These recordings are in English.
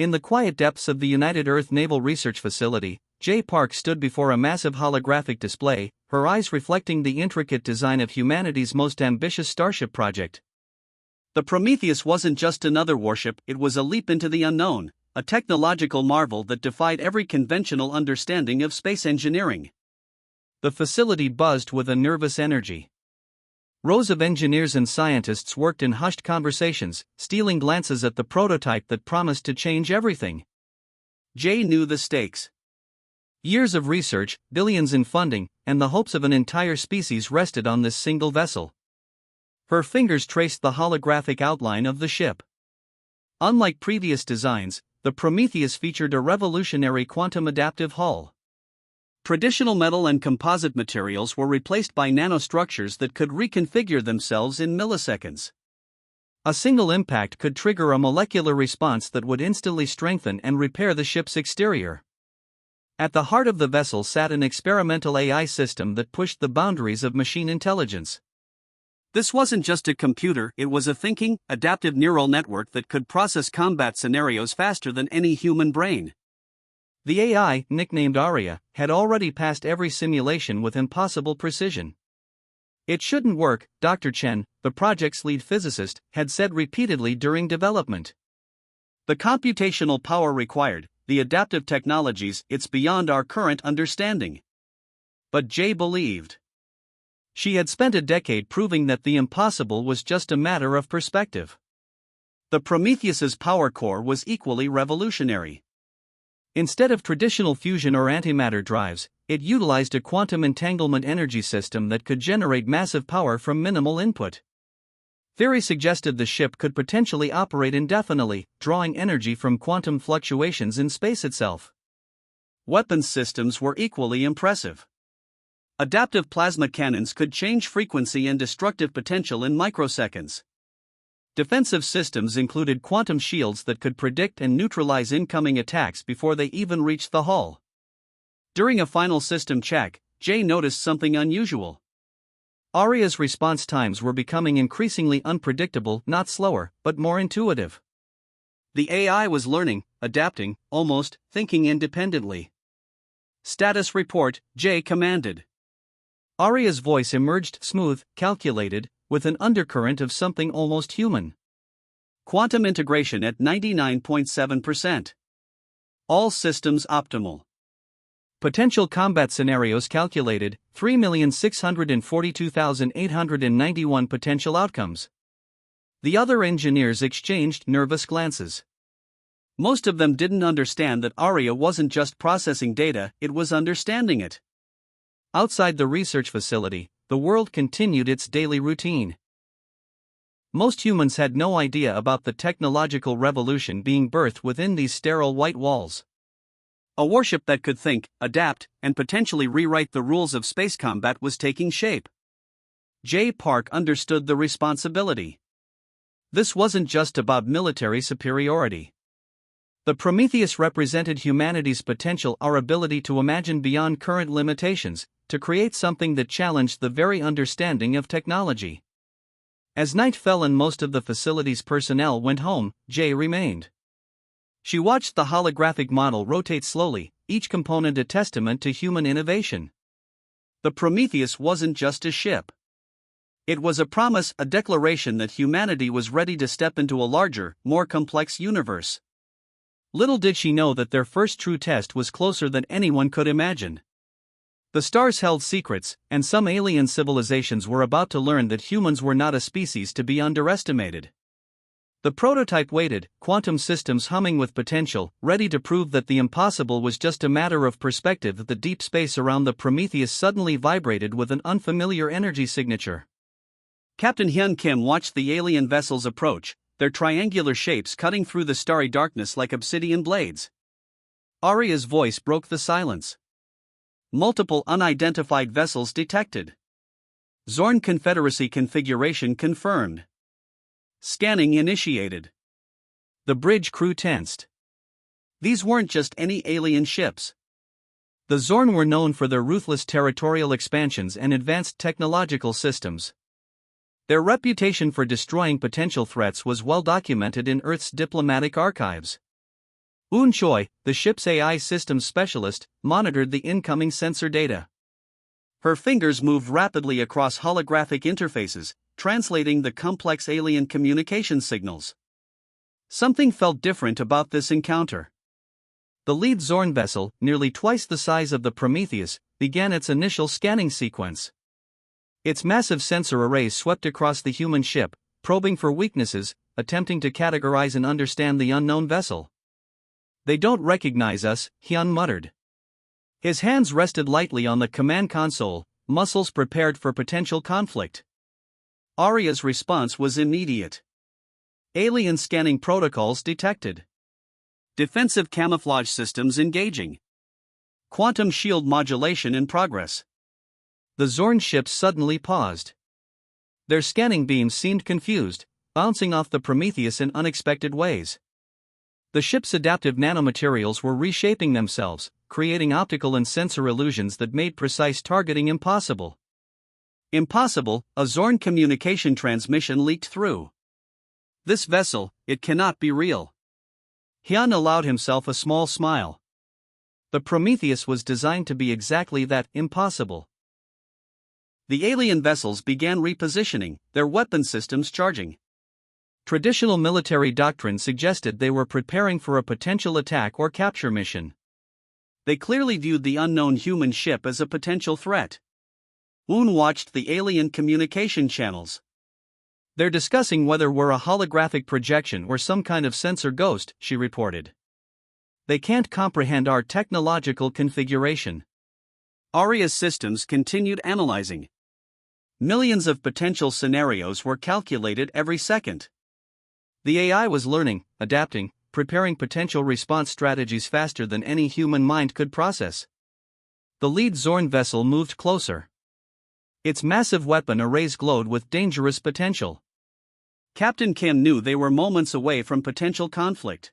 In the quiet depths of the United Earth Naval Research Facility, Jay Park stood before a massive holographic display, her eyes reflecting the intricate design of humanity's most ambitious starship project. The Prometheus wasn't just another warship, it was a leap into the unknown, a technological marvel that defied every conventional understanding of space engineering. The facility buzzed with a nervous energy. Rows of engineers and scientists worked in hushed conversations, stealing glances at the prototype that promised to change everything. Jay knew the stakes. Years of research, billions in funding, and the hopes of an entire species rested on this single vessel. Her fingers traced the holographic outline of the ship. Unlike previous designs, the Prometheus featured a revolutionary quantum adaptive hull. Traditional metal and composite materials were replaced by nanostructures that could reconfigure themselves in milliseconds. A single impact could trigger a molecular response that would instantly strengthen and repair the ship's exterior. At the heart of the vessel sat an experimental AI system that pushed the boundaries of machine intelligence. This wasn't just a computer, it was a thinking, adaptive neural network that could process combat scenarios faster than any human brain. The AI, nicknamed Aria, had already passed every simulation with impossible precision. It shouldn't work, Dr. Chen, the project's lead physicist, had said repeatedly during development. The computational power required, the adaptive technologies, it's beyond our current understanding. But Jay believed. She had spent a decade proving that the impossible was just a matter of perspective. The Prometheus's power core was equally revolutionary. Instead of traditional fusion or antimatter drives, it utilized a quantum entanglement energy system that could generate massive power from minimal input. Theory suggested the ship could potentially operate indefinitely, drawing energy from quantum fluctuations in space itself. Weapons systems were equally impressive. Adaptive plasma cannons could change frequency and destructive potential in microseconds. Defensive systems included quantum shields that could predict and neutralize incoming attacks before they even reached the hull. During a final system check, Jay noticed something unusual. Aria's response times were becoming increasingly unpredictable, not slower, but more intuitive. The AI was learning, adapting, almost thinking independently. Status report, Jay commanded. Aria's voice emerged smooth, calculated, with an undercurrent of something almost human. Quantum integration at 99.7%. All systems optimal. Potential combat scenarios calculated, 3,642,891 potential outcomes. The other engineers exchanged nervous glances. Most of them didn't understand that Aria wasn't just processing data, it was understanding it. Outside the research facility, the world continued its daily routine. Most humans had no idea about the technological revolution being birthed within these sterile white walls. A warship that could think, adapt, and potentially rewrite the rules of space combat was taking shape. Jay Park understood the responsibility. This wasn't just about military superiority. The Prometheus represented humanity's potential, our ability to imagine beyond current limitations, to create something that challenged the very understanding of technology. As night fell and most of the facility's personnel went home, Jay remained. She watched the holographic model rotate slowly, each component a testament to human innovation. The Prometheus wasn't just a ship. It was a promise, a declaration that humanity was ready to step into a larger, more complex universe. Little did she know that their first true test was closer than anyone could imagine. The stars held secrets, and some alien civilizations were about to learn that humans were not a species to be underestimated. The prototype waited, quantum systems humming with potential, ready to prove that the impossible was just a matter of perspective. The deep space around the Prometheus suddenly vibrated with an unfamiliar energy signature. Captain Hyun Kim watched the alien vessels approach, their triangular shapes cutting through the starry darkness like obsidian blades. Aria's voice broke the silence. Multiple unidentified vessels detected. Zorn Confederacy configuration confirmed. Scanning initiated. The bridge crew tensed. These weren't just any alien ships. The Zorn were known for their ruthless territorial expansions and advanced technological systems. Their reputation for destroying potential threats was well documented in Earth's diplomatic archives. Un Choi, the ship's AI systems specialist, monitored the incoming sensor data. Her fingers moved rapidly across holographic interfaces, translating the complex alien communication signals. Something felt different about this encounter. The lead Zorn vessel, nearly twice the size of the Prometheus, began its initial scanning sequence. Its massive sensor arrays swept across the human ship, probing for weaknesses, attempting to categorize and understand the unknown vessel. "They don't recognize us," Hyun muttered. His hands rested lightly on the command console, muscles prepared for potential conflict. Arya's response was immediate. Alien scanning protocols detected. Defensive camouflage systems engaging. Quantum shield modulation in progress. The Zorn ships suddenly paused. Their scanning beams seemed confused, bouncing off the Prometheus in unexpected ways. The ship's adaptive nanomaterials were reshaping themselves, creating optical and sensor illusions that made precise targeting impossible. Impossible, a Zorn communication transmission leaked through. "This vessel, it cannot be real." Hyun allowed himself a small smile. The Prometheus was designed to be exactly that, impossible. The alien vessels began repositioning, their weapon systems charging. Traditional military doctrine suggested they were preparing for a potential attack or capture mission. They clearly viewed the unknown human ship as a potential threat. Woon watched the alien communication channels. "They're discussing whether we're a holographic projection or some kind of sensor ghost," she reported. "They can't comprehend our technological configuration." Arya's systems continued analyzing. Millions of potential scenarios were calculated every second. The AI was learning, adapting, preparing potential response strategies faster than any human mind could process. The lead Zorn vessel moved closer. Its massive weapon arrays glowed with dangerous potential. Captain Kim knew they were moments away from potential conflict.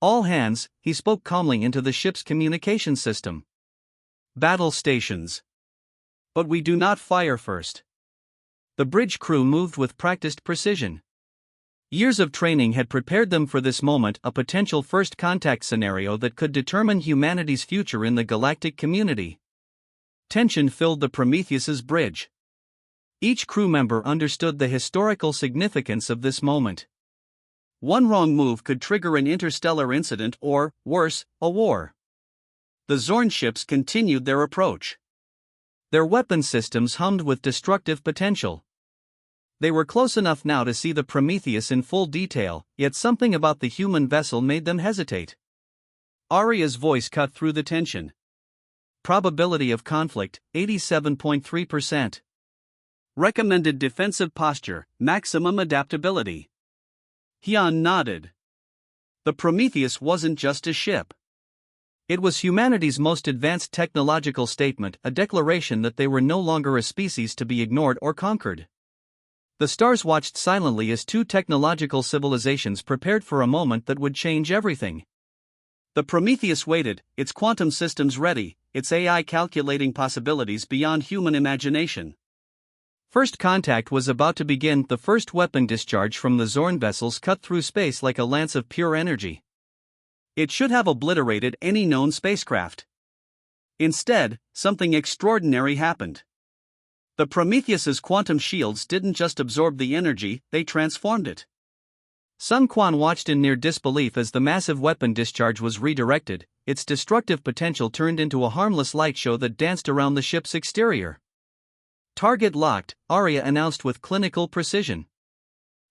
"All hands," he spoke calmly into the ship's communication system. "Battle stations. But we do not fire first." The bridge crew moved with practiced precision. Years of training had prepared them for this moment, a potential first contact scenario that could determine humanity's future in the galactic community. Tension filled the Prometheus's bridge. Each crew member understood the historical significance of this moment. One wrong move could trigger an interstellar incident or, worse, a war. The Zorn ships continued their approach. Their weapon systems hummed with destructive potential. They were close enough now to see the Prometheus in full detail, yet something about the human vessel made them hesitate. Arya's voice cut through the tension. "Probability of conflict, 87.3%. Recommended defensive posture, maximum adaptability." Hyun nodded. The Prometheus wasn't just a ship. It was humanity's most advanced technological statement, a declaration that they were no longer a species to be ignored or conquered. The stars watched silently as two technological civilizations prepared for a moment that would change everything. The Prometheus waited, its quantum systems ready, its AI calculating possibilities beyond human imagination. First contact was about to begin. The first weapon discharge from the Zorn vessels cut through space like a lance of pure energy. It should have obliterated any known spacecraft. Instead, something extraordinary happened. The Prometheus's quantum shields didn't just absorb the energy, they transformed it. Sun Quan watched in near disbelief as the massive weapon discharge was redirected, its destructive potential turned into a harmless light show that danced around the ship's exterior. "Target locked," Arya announced with clinical precision.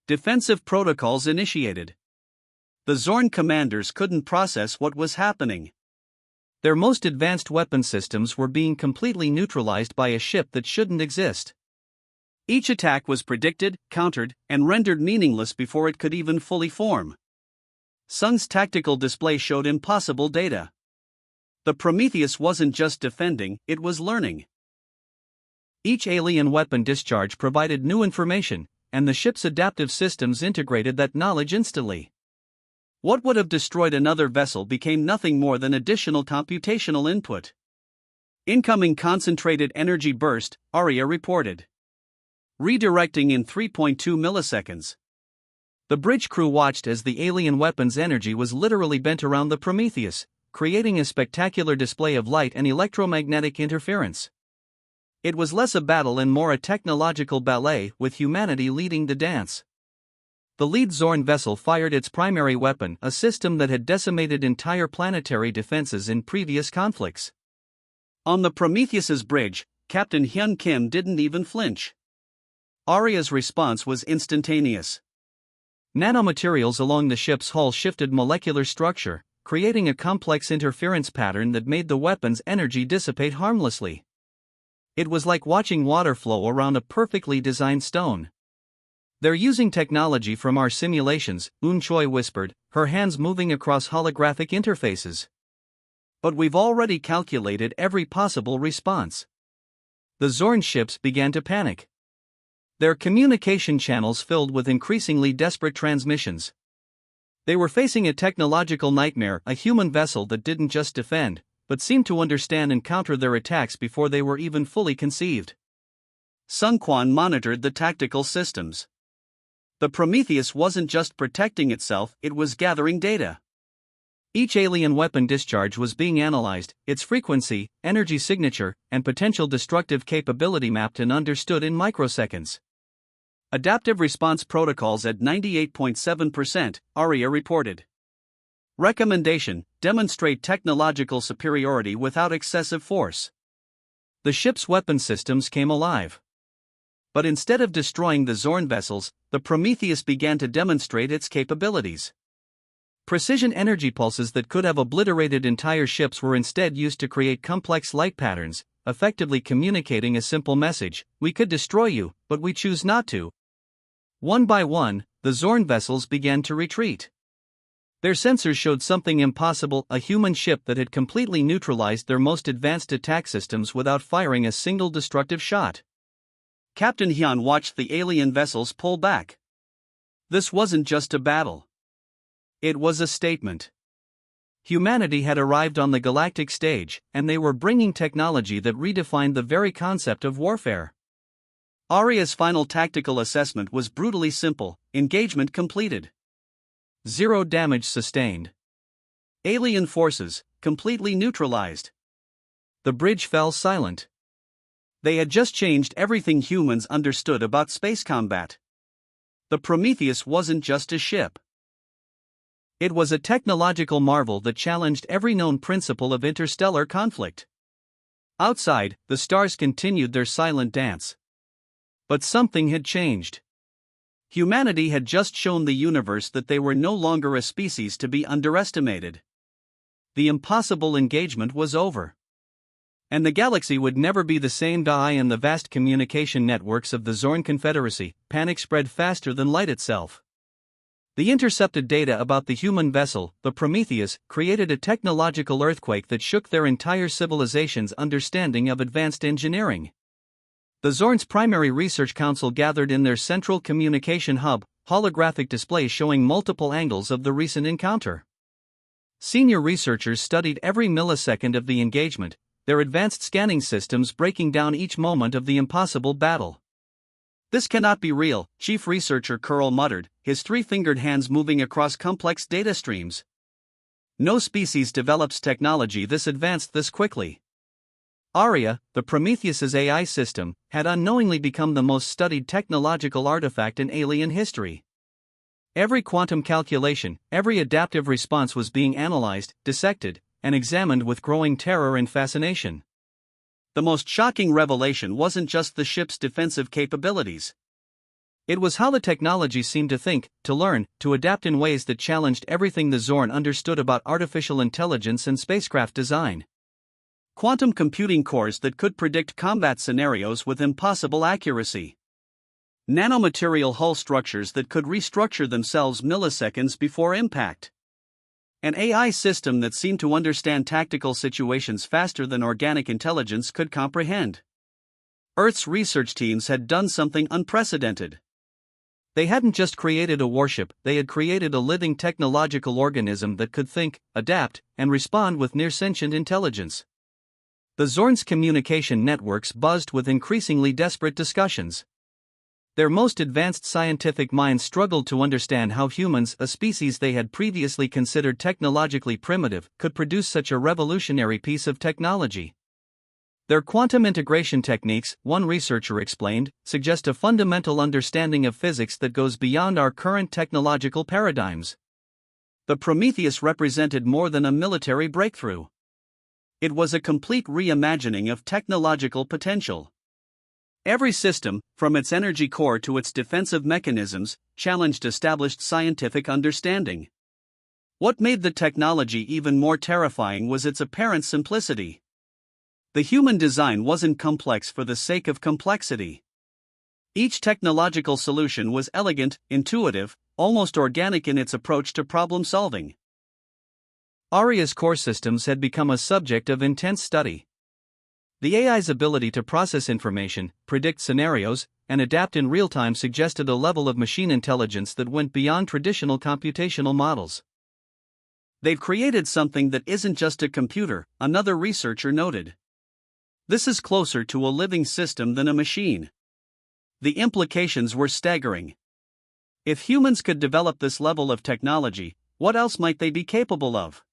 Defensive protocols initiated. The Zorn commanders couldn't process what was happening. Their most advanced weapon systems were being completely neutralized by a ship that shouldn't exist. Each attack was predicted, countered, and rendered meaningless before it could even fully form. Sun's tactical display showed impossible data. The Prometheus wasn't just defending, it was learning. Each alien weapon discharge provided new information, and the ship's adaptive systems integrated that knowledge instantly. What would have destroyed another vessel became nothing more than additional computational input. "Incoming concentrated energy burst," Arya reported. "Redirecting in 3.2 milliseconds. The bridge crew watched as the alien weapon's energy was literally bent around the Prometheus, creating a spectacular display of light and electromagnetic interference. It was less a battle and more a technological ballet, with humanity leading the dance. The lead Zorn vessel fired its primary weapon, a system that had decimated entire planetary defenses in previous conflicts. On the Prometheus's bridge, Captain Hyun Kim didn't even flinch. Arya's response was instantaneous. Nanomaterials along the ship's hull shifted molecular structure, creating a complex interference pattern that made the weapon's energy dissipate harmlessly. It was like watching water flow around a perfectly designed stone. "They're using technology from our simulations," Eun Choi whispered, her hands moving across holographic interfaces. "But we've already calculated every possible response." The Zorn ships began to panic. Their communication channels filled with increasingly desperate transmissions. They were facing a technological nightmare, a human vessel that didn't just defend, but seemed to understand and counter their attacks before they were even fully conceived. Sung Kwan monitored the tactical systems. The Prometheus wasn't just protecting itself, it was gathering data. Each alien weapon discharge was being analyzed, its frequency, energy signature, and potential destructive capability mapped and understood in microseconds. "Adaptive response protocols at 98.7%, Arya reported. Recommendation: demonstrate technological superiority without excessive force." The ship's weapon systems came alive. But instead of destroying the Zorn vessels, the Prometheus began to demonstrate its capabilities. Precision energy pulses that could have obliterated entire ships were instead used to create complex light patterns, effectively communicating a simple message: "We could destroy you, but we choose not to." One by one, the Zorn vessels began to retreat. Their sensors showed something impossible: a human ship that had completely neutralized their most advanced attack systems without firing a single destructive shot. Captain Hyun watched the alien vessels pull back. This wasn't just a battle. It was a statement. Humanity had arrived on the galactic stage, and they were bringing technology that redefined the very concept of warfare. Arya's final tactical assessment was brutally simple: engagement completed. 0 damage sustained. Alien forces, completely neutralized. The bridge fell silent. They had just changed everything humans understood about space combat. The Prometheus wasn't just a ship. It was a technological marvel that challenged every known principle of interstellar conflict. Outside, the stars continued their silent dance. But something had changed. Humanity had just shown the universe that they were no longer a species to be underestimated. The impossible engagement was over. And the galaxy would never be the same. In the vast communication networks of the Zorn Confederacy, panic spread faster than light itself. The intercepted data about the human vessel, the Prometheus, created a technological earthquake that shook their entire civilization's understanding of advanced engineering. The Zorn's primary research council gathered in their central communication hub, holographic displays showing multiple angles of the recent encounter. Senior researchers studied every millisecond of the engagement, their advanced scanning systems breaking down each moment of the impossible battle. "This cannot be real," Chief Researcher Curl muttered, his three-fingered hands moving across complex data streams. "No species develops technology this advanced this quickly." Arya, the Prometheus's AI system, had unknowingly become the most studied technological artifact in alien history. Every quantum calculation, every adaptive response was being analyzed, dissected, and examined with growing terror and fascination. The most shocking revelation wasn't just the ship's defensive capabilities. It was how the technology seemed to think, to learn, to adapt in ways that challenged everything the Zorn understood about artificial intelligence and spacecraft design. Quantum computing cores that could predict combat scenarios with impossible accuracy. Nanomaterial hull structures that could restructure themselves milliseconds before impact. An AI system that seemed to understand tactical situations faster than organic intelligence could comprehend. Earth's research teams had done something unprecedented. They hadn't just created a warship, they had created a living technological organism that could think, adapt, and respond with near-sentient intelligence. The Zorn's communication networks buzzed with increasingly desperate discussions. Their most advanced scientific minds struggled to understand how humans, a species they had previously considered technologically primitive, could produce such a revolutionary piece of technology. Their quantum integration techniques, one researcher explained, suggest a fundamental understanding of physics that goes beyond our current technological paradigms. The Prometheus represented more than a military breakthrough. It was a complete reimagining of technological potential. Every system, from its energy core to its defensive mechanisms, challenged established scientific understanding. What made the technology even more terrifying was its apparent simplicity. The human design wasn't complex for the sake of complexity. Each technological solution was elegant, intuitive, almost organic in its approach to problem solving. Aria's core systems had become a subject of intense study. The AI's ability to process information, predict scenarios, and adapt in real time suggested a level of machine intelligence that went beyond traditional computational models. They've created something that isn't just a computer, another researcher noted. This is closer to a living system than a machine. The implications were staggering. If humans could develop this level of technology, what else might they be capable of?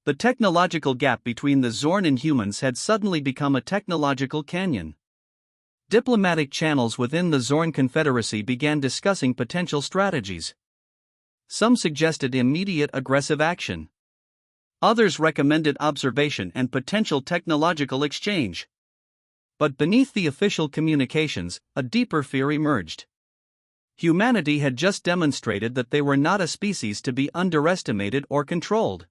The technological gap between the Zorn and humans had suddenly become a technological canyon. Diplomatic channels within the Zorn Confederacy began discussing potential strategies. Some suggested immediate aggressive action. Others recommended observation and potential technological exchange. But beneath the official communications, a deeper fear emerged. Humanity had just demonstrated that they were not a species to be underestimated or controlled.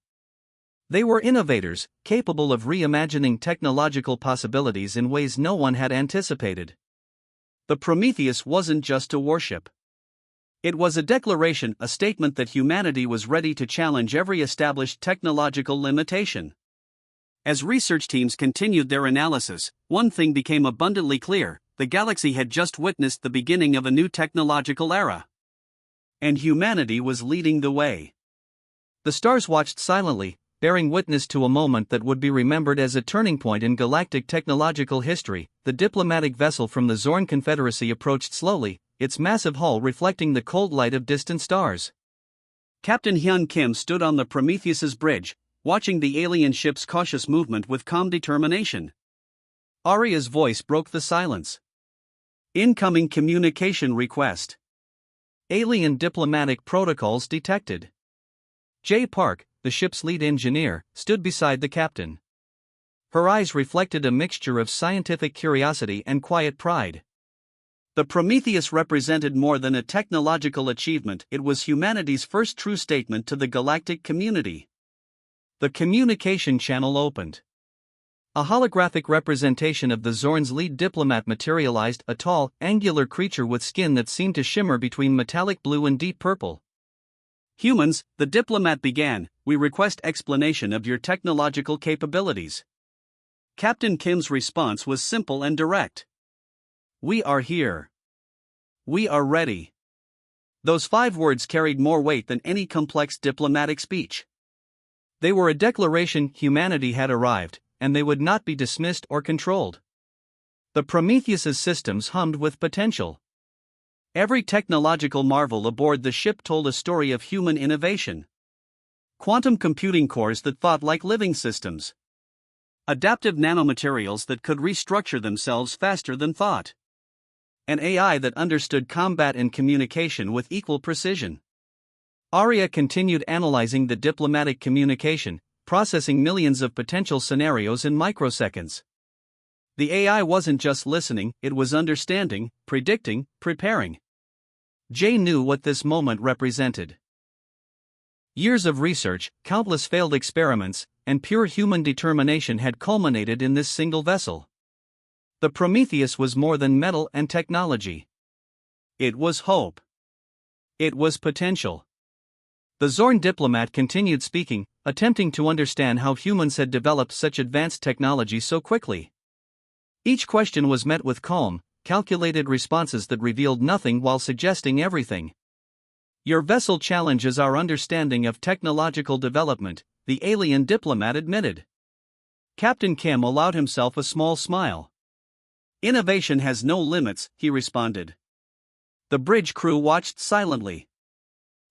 They were innovators, capable of reimagining technological possibilities in ways no one had anticipated. The Prometheus wasn't just a warship. It was a declaration, a statement that humanity was ready to challenge every established technological limitation. As research teams continued their analysis, one thing became abundantly clear: the galaxy had just witnessed the beginning of a new technological era. And humanity was leading the way. The stars watched silently, bearing witness to a moment that would be remembered as a turning point in galactic technological history. The diplomatic vessel from the Zorn Confederacy approached slowly, its massive hull reflecting the cold light of distant stars. Captain Hyun Kim stood on the Prometheus's bridge, watching the alien ship's cautious movement with calm determination. Aria's voice broke the silence. Incoming communication request. Alien diplomatic protocols detected. J. Park, the ship's lead engineer, stood beside the captain. Her eyes reflected a mixture of scientific curiosity and quiet pride. The Prometheus represented more than a technological achievement, it was humanity's first true statement to the galactic community. The communication channel opened. A holographic representation of the Zorn's lead diplomat materialized, a tall, angular creature with skin that seemed to shimmer between metallic blue and deep purple. "Humans," the diplomat began, "we request explanation of your technological capabilities." Captain Kim's response was simple and direct. "We are here. We are ready." Those 5 words carried more weight than any complex diplomatic speech. They were a declaration: humanity had arrived, and they would not be dismissed or controlled. The Prometheus's systems hummed with potential. Every technological marvel aboard the ship told a story of human innovation. Quantum computing cores that thought like living systems. Adaptive nanomaterials that could restructure themselves faster than thought. An AI that understood combat and communication with equal precision. Aria continued analyzing the diplomatic communication, processing millions of potential scenarios in microseconds. The AI wasn't just listening, it was understanding, predicting, preparing. Jay knew what this moment represented. Years of research, countless failed experiments, and pure human determination had culminated in this single vessel. The Prometheus was more than metal and technology. It was hope. It was potential. The Zorn diplomat continued speaking, attempting to understand how humans had developed such advanced technology so quickly. Each question was met with calm, calculated responses that revealed nothing while suggesting everything. "Your vessel challenges our understanding of technological development," the alien diplomat admitted. Captain Kim allowed himself a small smile. "Innovation has no limits," he responded. The bridge crew watched silently.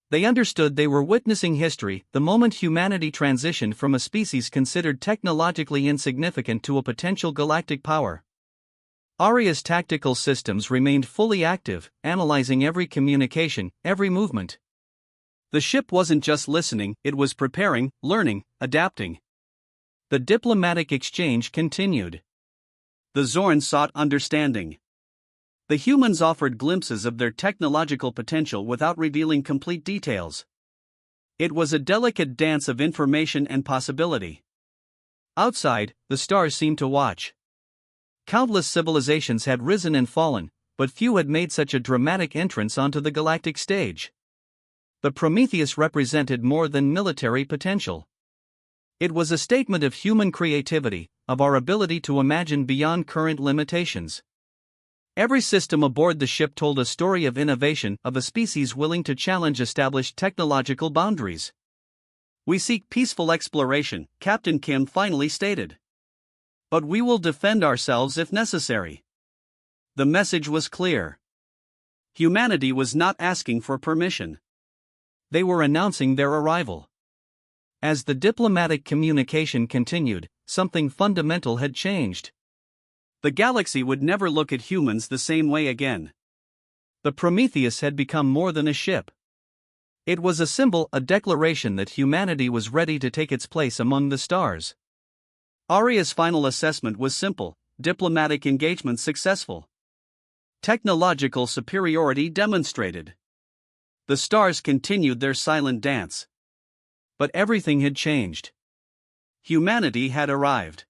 They understood they were witnessing history the moment humanity transitioned from a species considered technologically insignificant to a potential galactic power. Aria's tactical systems remained fully active, analyzing every communication, every movement. The ship wasn't just listening, it was preparing, learning, adapting. The diplomatic exchange continued. The Zorn sought understanding. The humans offered glimpses of their technological potential without revealing complete details. It was a delicate dance of information and possibility. Outside, the stars seemed to watch. Countless civilizations had risen and fallen, but few had made such a dramatic entrance onto the galactic stage. The Prometheus represented more than military potential. It was a statement of human creativity, of our ability to imagine beyond current limitations. Every system aboard the ship told a story of innovation, of a species willing to challenge established technological boundaries. "We seek peaceful exploration," Captain Kim finally stated. "But we will defend ourselves if necessary." The message was clear. Humanity was not asking for permission. They were announcing their arrival. As the diplomatic communication continued, something fundamental had changed. The galaxy would never look at humans the same way again. The Prometheus had become more than a ship. It was a symbol, a declaration that humanity was ready to take its place among the stars. Aria's final assessment was simple: diplomatic engagement successful. Technological superiority demonstrated. The stars continued their silent dance. But everything had changed. Humanity had arrived.